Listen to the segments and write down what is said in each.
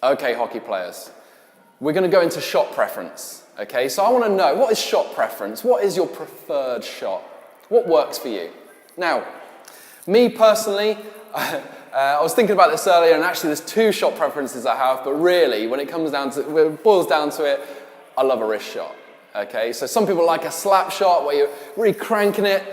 Okay, hockey players, we're going to go into shot preference. Okay, so I want to know, what is shot preference? What is your preferred shot? What works for you? Now, me personally, I was thinking about this earlier, and actually there's two shot preferences I have, but really, when it boils down to it, I love a wrist shot. Okay, so some people like a slap shot where you're really cranking it.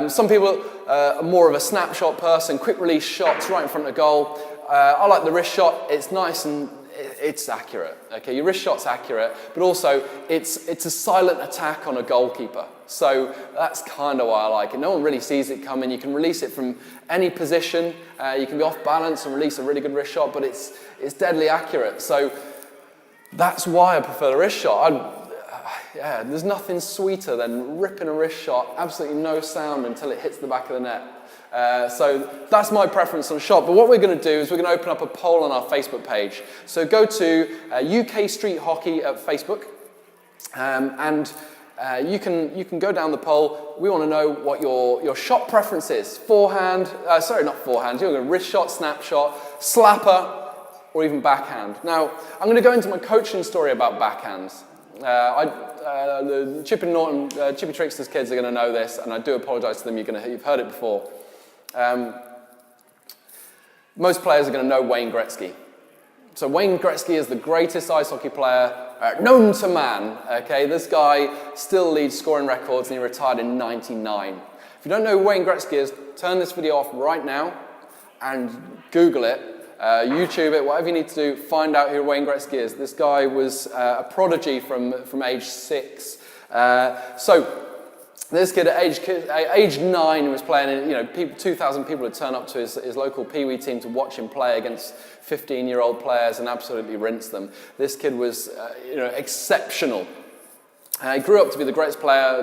Some people are more of a snapshot person, quick release shots right in front of goal. I like the wrist shot. It's nice and it's accurate. Okay, your wrist shot's accurate, but also it's a silent attack on a goalkeeper. So that's kind of why I like it. No one really sees it coming. You can release it from any position. You can be off balance and release a really good wrist shot, but it's deadly accurate. So that's why I prefer the wrist shot. Yeah, there's nothing sweeter than ripping a wrist shot, absolutely no sound until it hits the back of the net. So that's my preference on shot. But what we're going to do is we're going to open up a poll on our Facebook page. So go to UKStreetHockey at Facebook, and you can go down the poll. We want to know what your shot preference is. Forehand, sorry, not forehand. You're going to wrist shot, snapshot, slapper, or even backhand. Now, I'm going to go into my coaching story about backhands. The Chippy Norton, Chippy Tricksters kids are going to know this, and I do apologise to them. You've heard it before. Most players are going to know Wayne Gretzky. So Wayne Gretzky is the greatest ice hockey player known to man. Okay, this guy still leads scoring records, and he retired in '99. If you don't know who Wayne Gretzky is, turn this video off right now and Google it. YouTube it, whatever you need to do, find out who Wayne Gretzky is. This guy was a prodigy from age 6. So this kid at age 9 was playing, 2,000 people would turn up to his local Pee-wee team to watch him play against 15-year-old players and absolutely rinse them. This kid was, exceptional. He grew up to be the greatest player,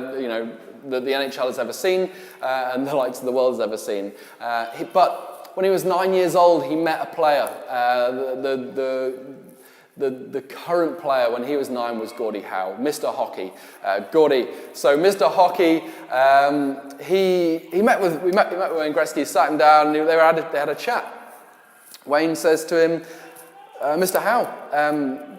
that the NHL has ever seen, and the likes of the world has ever seen. But when he was 9 years old, he met a player. The current player when he was 9 was Gordie Howe, Mr. Hockey. Gordie. So Mr. Hockey, we met with Wayne Gretzky, sat him down, and they had a chat. Wayne says to him, Mr. Howe,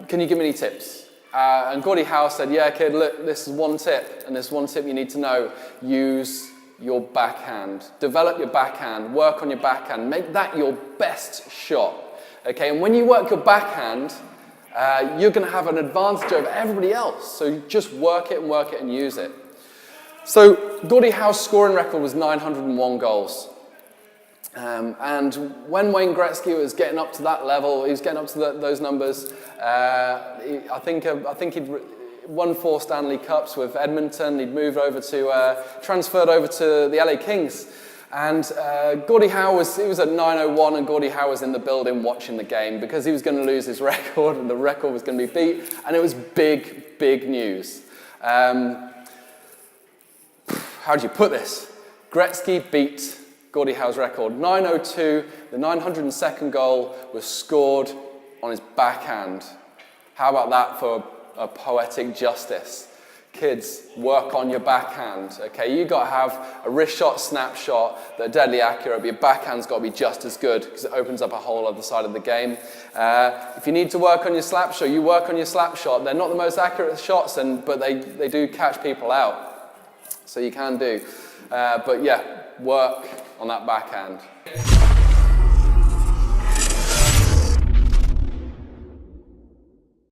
can you give me any tips? And Gordie Howe said, yeah, kid, look, this is one tip, and this one tip you need to know. Use your backhand. Develop your backhand. Work on your backhand. Make that your best shot. Okay, and when you work your backhand, you're going to have an advantage over everybody else. So just work it and use it. So Gordie Howe's scoring record was 901 goals. And when Wayne Gretzky was getting up to that level, he was getting up to those numbers. I think he'd won 4 Stanley Cups with Edmonton. He'd moved over transferred over to the LA Kings. And Gordie Howe was at 901, and Gordie Howe was in the building watching the game because he was going to lose his record, and the record was going to be beat, and it was big, big news. How do you put this? Gretzky beat Gordie Howe's record. 902, the 902nd goal was scored on his backhand. How about that for a poetic justice? Kids, work on your backhand, okay? You've got to have a wrist shot, snapshot that are deadly accurate, but your backhand's got to be just as good because it opens up a whole other side of the game. If you need to work on your slap shot, you work on your slap shot. They're not the most accurate shots, but they do catch people out. So you can do. But yeah, work on that backhand.